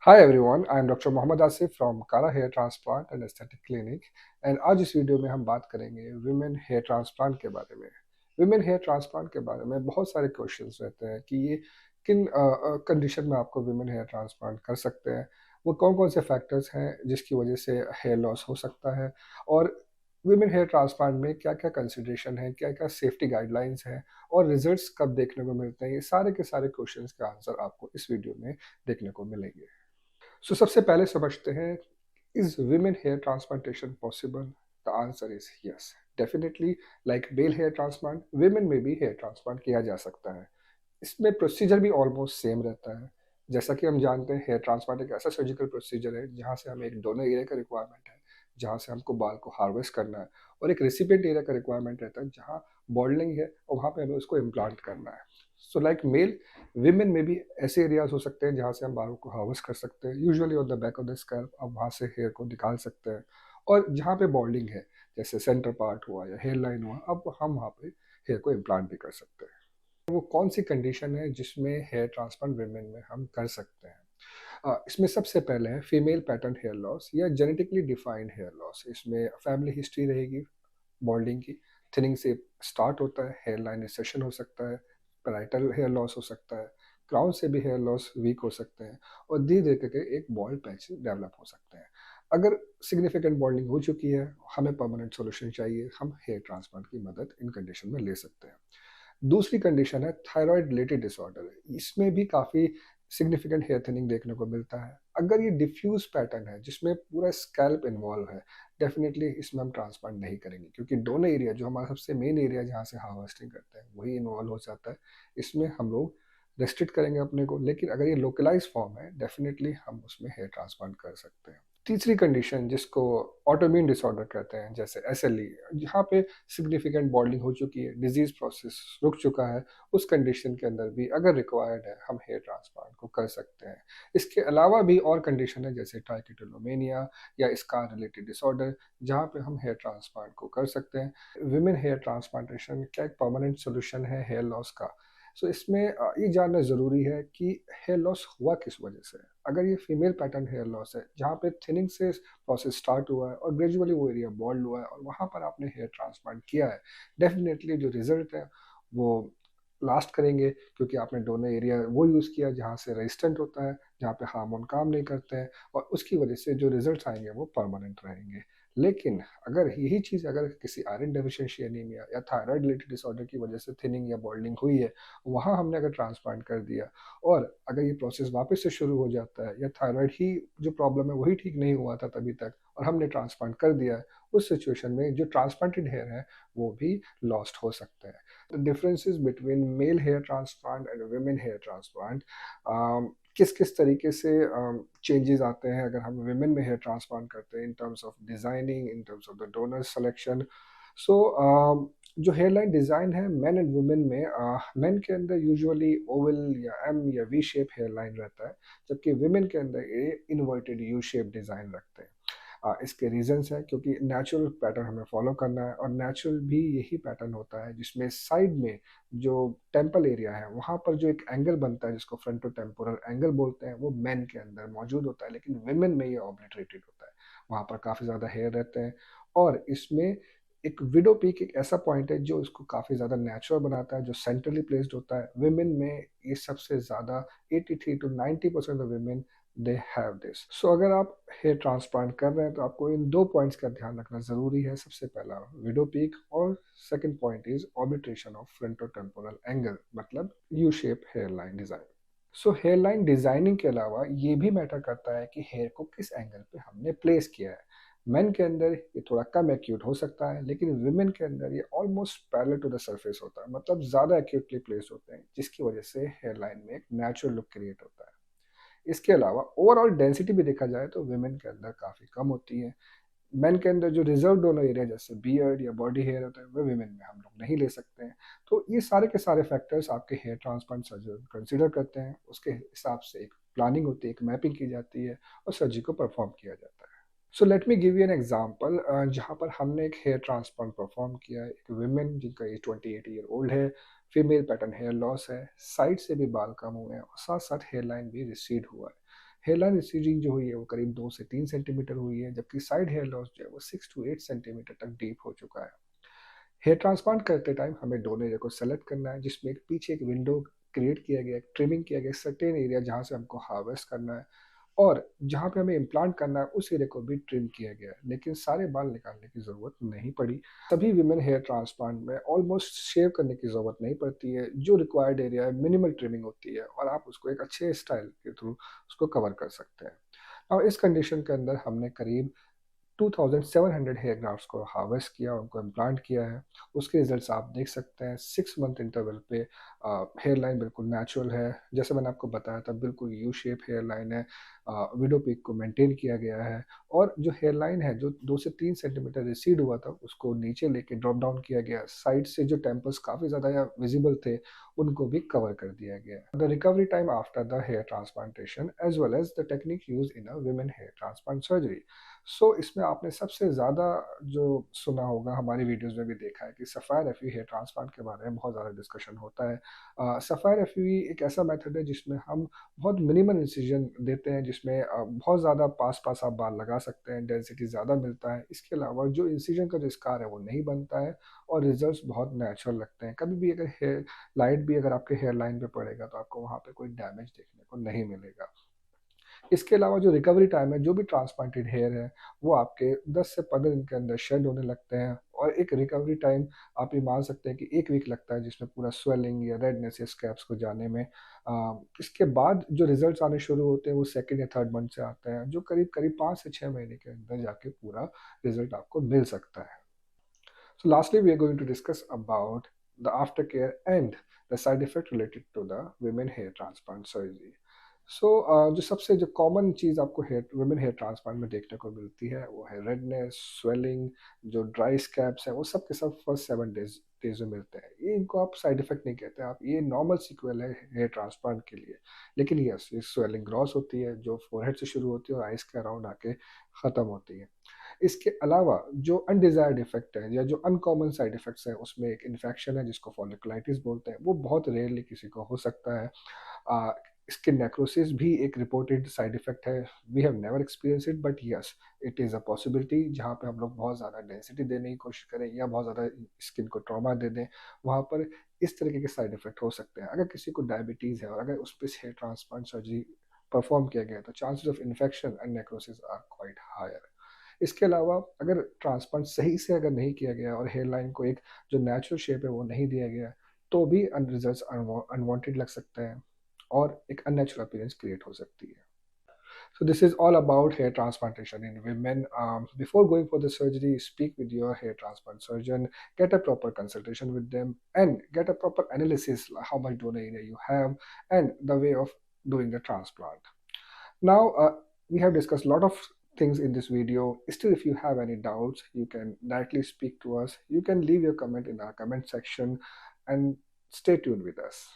Hi everyone, I am doctor Mohammad Asif from Kara hair transplant and aesthetic clinic. And आज इस video में हम बात करेंगे विमेन हेयर ट्रांसप्लांट के बारे में। विमेन हेयर ट्रांसप्लांट के बारे में बहुत सारे क्वेश्चंस रहते हैं कि ये किन कंडीशन में आपको विमेन हेयर ट्रांसप्लांट कर सकते हैं, वो कौन कौन से फैक्टर्स हैं जिसकी वजह से हेयर लॉस हो सकता है, और विमेन हेयर ट्रांसप्लांट में क्या क्या कंसिडरेशन है, क्या क्या सेफ्टी गाइडलाइंस हैं, और रिजल्ट्स कब देखने को मिलते हैं। ये सारे के सारे क्वेश्चंस का आंसर आपको इस वीडियो में देखने को मिलेंगे। सबसे पहले समझते हैं, is women hair transplantation possible? The answer is yes, definitely. Like male hair transplant, women में भी हेयर ट्रांसप्लांट किया जा सकता है। इसमें प्रोसीजर भी ऑलमोस्ट सेम रहता है। जैसा कि हम जानते हैं, हेयर ट्रांसप्लांट एक ऐसा सर्जिकल प्रोसीजर है जहाँ से हमें एक डोनर एरिया का रिक्वायरमेंट है, जहाँ से हमको बाल को हार्वेस्ट करना है, और एक रिसिपिएंट एरिया का रिक्वायरमेंट रहता है जहाँ बॉल्डिंग है और वहाँ पे हमें उसको इम्प्लांट करना है। सो लाइक मेल, विमेन में भी ऐसे एरियाज हो सकते हैं जहाँ से हम बालों को हार्वेस्ट कर सकते हैं, usually on the back of the scalp. अब वहाँ से हेयर को निकाल सकते हैं, और जहाँ पे बॉल्डिंग है, जैसे सेंटर पार्ट हुआ या हेयर लाइन हुआ, अब हम वहाँ पे हेयर को इम्प्लांट भी कर सकते हैं। वो कौन सी कंडीशन है जिसमें हेयर ट्रांसप्लांट विमेन में हम कर सकते हैं? इसमें सबसे पहले है फीमेल पैटर्न हेयर लॉस या जेनेटिकली डिफाइंड हेयर लॉस। इसमें फैमिली हिस्ट्री रहेगी बॉल्डिंग की, थिनिंग से स्टार्ट होता है, हेयर लाइन रिसेशन हो सकता है, पैराइटल हेयर लॉस हो सकता है, क्राउन से भी हेयर लॉस वीक हो सकते हैं, और धीरे धीरे करके एक बॉल्ड पैच डेवलप हो सकते हैं। अगर सिग्निफिकेंट बॉल्डिंग हो चुकी है, हमें परमानेंट सॉल्यूशन चाहिए, हम हेयर ट्रांसप्लांट की मदद इन कंडीशन में ले सकते हैं। दूसरी कंडीशन है थायराइड रिलेटेड डिसऑर्डर। इसमें भी काफ़ी सिग्निफिकेंट हेयर थिनिंग देखने को मिलता है। अगर ये डिफ्यूज पैटर्न है जिसमें पूरा स्कैल्प इन्वॉल्व है, डेफिनेटली इसमें हम ट्रांसप्लांट नहीं करेंगे, क्योंकि दोनों एरिया जो हमारा सबसे मेन एरिया जहाँ से हार्वेस्टिंग करते हैं वही इन्वॉल्व हो जाता है। इसमें हम लोग रेस्ट्रिक्ट करेंगे अपने को, लेकिन अगर ये लोकलाइज फॉर्म है, डेफिनेटली हम उसमें हेयर ट्रांसप्लांट कर सकते हैं। तीसरी कंडीशन जिसको ऑटोइम्यून डिसऑर्डर कहते हैं, जैसे एसएलई, जहाँ पे सिग्निफिकेंट बॉल्डिंग हो चुकी है, डिजीज प्रोसेस रुक चुका है, उस कंडीशन के अंदर भी अगर रिक्वायर्ड है, हम हेयर ट्रांसप्लांट को कर सकते हैं। इसके अलावा भी और कंडीशन है, जैसे ट्राइकोटिलोमेनिया या स्कार रिलेटेड डिसऑर्डर, जहाँ पे हम हेयर ट्रांसप्लांट को कर सकते हैं। विमेन हेयर ट्रांसप्लांटेशन क्या एक परमानेंट सोल्यूशन है हेयर लॉस का? इसमें ये जानना ज़रूरी है कि हेयर लॉस हुआ किस वजह से है। अगर ये फीमेल पैटर्न हेयर लॉस है, जहाँ पे थिनिंग से प्रोसेस स्टार्ट हुआ है और ग्रेजुअली वो एरिया बॉल्ड हुआ है और वहाँ पर आपने हेयर ट्रांसप्लांट किया है, डेफिनेटली जो रिजल्ट है वो लास्ट करेंगे, क्योंकि आपने दोनों एरिया वो यूज़ किया जहाँ से रेजिस्टेंट होता है, जहाँ पे हार्मोन काम नहीं करते हैं, और उसकी वजह से जो रिजल्ट आएंगे वो परमानेंट रहेंगे। लेकिन अगर यही चीज़ अगर किसी आयरन डेफिशिएंसी एनीमिया या थायराइड रिलेटेड डिसऑर्डर की वजह से थिनिंग या बॉल्डिंग हुई है, वहाँ हमने अगर ट्रांसप्लांट कर दिया, और अगर ये प्रोसेस वापस से शुरू हो जाता है, या थायराइड ही जो प्रॉब्लम है वही ठीक नहीं हुआ था तभी तक, और हमने ट्रांसप्लांट कर दिया है, उस सिचुएशन में जो ट्रांसप्लांटेड हेयर है वो भी लॉस्ट हो सकते हैं। The differences between male hair transplant and women hair transplant, किस किस तरीके से चेंजेस आते हैं अगर हम विमेन में हेयर ट्रांसप्लांट करते हैं, in terms of designing, in terms of the donor selection. So जो हेयर लाइन डिज़ाइन है मेन एंड वुमेन में, मेन के अंदर यूजुअली ओवल या एम या वी शेप हेयर लाइन रहता है, जबकि वुमेन के अंदर ये इन्वर्टेड यू शेप डिज़ाइन रखते हैं। इसके रीजंस हैं, क्योंकि नेचुरल पैटर्न हमें फॉलो करना है, और नेचुरल भी यही पैटर्न होता है जिसमें साइड में जो टेम्पल एरिया है वहाँ पर जो एक एंगल बनता है जिसको फ्रंटो टेम्पोरल एंगल बोलते हैं, वो मेन के अंदर मौजूद होता है, लेकिन वुमेन में ये ऑब्लिटरेटेड होता है। वहाँ पर काफ़ी ज़्यादा हेयर रहते हैं, और इसमें एक विडो पीक एक ऐसा पॉइंट है जो इसको काफ़ी ज़्यादा नेचुरल बनाता है, जो सेंट्रली प्लेस्ड होता है। वुमेन में ये सबसे ज़्यादा 83 to 90% of women they have this. So अगर आप हेयर ट्रांसप्लांट कर रहे हैं तो आपको इन दो पॉइंट्स का ध्यान रखना ज़रूरी है। सबसे पहला विडो पीक, और second point is obliteration of frontotemporal angle, मतलब U shape hair line design. Hair line designing के अलावा ये भी मैटर करता है कि हेयर को किस एंगल पे हमने प्लेस किया है। मेन के अंदर ये थोड़ा कम एक्यूट हो सकता है, लेकिन विमेन के अंदर ये almost parallel to the surface होता है, मतलब ज़्यादा एक्यूटली प्लेस होते हैं, जिसकी वजह से हेयर लाइन में एक नेचुरल लुक क्रिएट होता है। इसके अलावा ओवरऑल डेंसिटी भी देखा जाए तो वुमेन के अंदर काफ़ी कम होती है। मेन के अंदर जो रिजर्व दोनों एरिया जैसे बियर्ड या बॉडी हेयर होता है, वो वुमेन में हम लोग नहीं ले सकते हैं। तो ये सारे के सारे फैक्टर्स आपके हेयर ट्रांसप्लांट सर्जन कंसिडर करते हैं, उसके हिसाब से एक प्लानिंग होती है, एक मैपिंग की जाती है, और सर्जरी को परफॉर्म किया जाता है। Let me give you an example, जहाँ पर हमने एक हेयर ट्रांसप्लांट परफॉर्म किया है। एक विमेन जिनका एज 28 ईयर ओल्ड है, फीमेल पैटर्न हेयर लॉस है, साइड से भी बाल कम हुए हैं, और साथ साथ हेयर लाइन भी रिसीड हुआ है। हेयरलाइन रिसीडिंग जो हुई है वो करीब 2 से 3 सेंटीमीटर हुई है, जबकि साइड हेयर लॉस जो है वो 6 to 8 सेंटीमीटर तक डीप हो चुका है। हेयर ट्रांसप्लांट करते टाइम हमें दोनों एरिया को सेलेक्ट करना है, जिसमें एक पीछे एक विंडो क्रिएट किया गया है, ट्रिमिंग किया गया है सर्टेन एरिया जहाँ से हमको हार्वेस्ट करना है, और जहाँ पे हमें इम्प्लांट करना है उस एरिया को भी ट्रिम किया गया है, लेकिन सारे बाल निकालने की ज़रूरत नहीं पड़ी। सभी विमेन हेयर ट्रांसप्लांट में ऑलमोस्ट शेव करने की ज़रूरत नहीं पड़ती है, जो रिक्वायर्ड एरिया है मिनिमल ट्रिमिंग होती है और आप उसको एक अच्छे स्टाइल के थ्रू उसको कवर कर सकते हैं। और इस कंडीशन के अंदर हमने करीब 2700 हेयर ग्राफ्ट्स को हार्वेस्ट किया, उनको इम्प्लांट किया है। उसके रिजल्ट्स आप देख सकते हैं, 6 मंथ इंटरवल पे हेयर लाइन बिल्कुल नेचुरल है। जैसे मैंने आपको बताया था, बिल्कुल यू शेप हेयर लाइन है। विडो पीक को मेंटेन किया गया है, और जो हेयर लाइन है जो 2 से 3 सेंटीमीटर रिसीड हुआ था उसको नीचे लेके ड्रॉप डाउन किया गया। साइड से जो टेम्पल्स काफ़ी ज़्यादा विजिबल थे उनको भी कवर कर दिया गया। The recovery time after the hair transplantation as well as the technique use in a women hair transplant surgery. So इसमें आपने सबसे ज़्यादा जो सुना होगा, हमारी वीडियोस में भी देखा है कि सफ़ायर एफयू हेयर ट्रांसप्लांट के बारे में बहुत ज़्यादा डिस्कशन होता है। सफ़ायर एफयू एक ऐसा मेथड है जिसमें हम बहुत मिनिमल इंसिजन देते हैं, जिसमें बहुत ज़्यादा पास पास आप बाल लगा सकते हैं, डेंसिटी ज़्यादा मिलता है। इसके अलावा जो इंसिजन का जो स्कार है वो नहीं बनता है, और रिजल्ट्स बहुत नेचुरल लगते हैं। कभी भी अगर हेयर लाइट भी अगर आपके हेयर लाइन पे पड़ेगा तो आपको वहाँ पे कोई डैमेज देखने को नहीं मिलेगा। इसके अलावा जो रिकवरी टाइम है, जो भी ट्रांसप्लांटेड हेयर है, वो आपके 10 से 15 दिन के अंदर शेड होने लगते हैं, और एक रिकवरी टाइम आप ये मान सकते हैं कि 1 वीक लगता है, जिसमें पूरा स्वेलिंग या रेडनेस या स्कैब्स को जाने में। इसके बाद जो रिजल्ट्स आने शुरू होते हैं वो सेकंड या थर्ड मंथ से आते हैं, जो करीब करीब 5 से 6 महीने के अंदर जाके पूरा रिजल्ट आपको मिल सकता है। So lastly, we are going to discuss about the aftercare and the side effect related to the women hair transplant surgery. सो जो सबसे जो कॉमन चीज़ आपको हेयर वुमेन हेयर ट्रांसप्लांट में देखने को मिलती है वो है रेडनेस, स्वेलिंग, जो ड्राई स्कैब्स हैं वो सब के सब फर्स्ट 7 डेज डेज में मिलते हैं। ये इनको आप साइड इफेक्ट नहीं कहते, आप ये नॉर्मल सीक्वल है हेयर ट्रांसप्लांट के लिए। लेकिन यस, ये स्वेलिंग ग्रॉस होती है जो फोरहेड से शुरू होती है और आइस के अराउंड आके ख़त्म होती है। इसके अलावा जो अनडिजायर्ड इफेक्ट है या जो अनकॉमन साइड इफेक्ट्स हैं, उसमें एक इन्फेक्शन है जिसको फॉलिकुलाइटिस बोलते हैं, वो बहुत रेयरली किसी को हो सकता है। स्किन नेक्रोसिस भी एक रिपोर्टेड साइड इफेक्ट है। We have never experience it, but yes, it is a possibility. जहाँ पे हम लोग बहुत ज़्यादा डेंसिटी देने की कोशिश करें या बहुत ज़्यादा स्किन को ट्रॉमा दे दें, वहाँ पर इस तरीके के साइड इफेक्ट हो सकते हैं। अगर किसी को डायबिटीज़ है और अगर उस पर हेयर ट्रांसप्लांट सर्जरी परफॉर्म किया गया तो chances of infection and necrosis are quite higher. इसके अलावा अगर ट्रांसप्लांट सही से अगर नहीं किया गया और हेयर लाइन को एक जो नेचुरल शेप है वो नहीं दिया गया, तो भी रिजल्ट्स अनवांटेड लग सकते हैं और एक अननेचुरल अपीयरेंस क्रिएट हो सकती है। So this is all about hair transplantation in women. Before going for the surgery, speak with your hair transplant surgeon, get a proper consultation with them, and get a proper analysis like how much donor area you have and the way of doing the transplant. Now, we have discussed a lot of things in this video. Still, if you have any doubts, you can directly speak to us. You can leave your comment in our comment section, and stay tuned with us.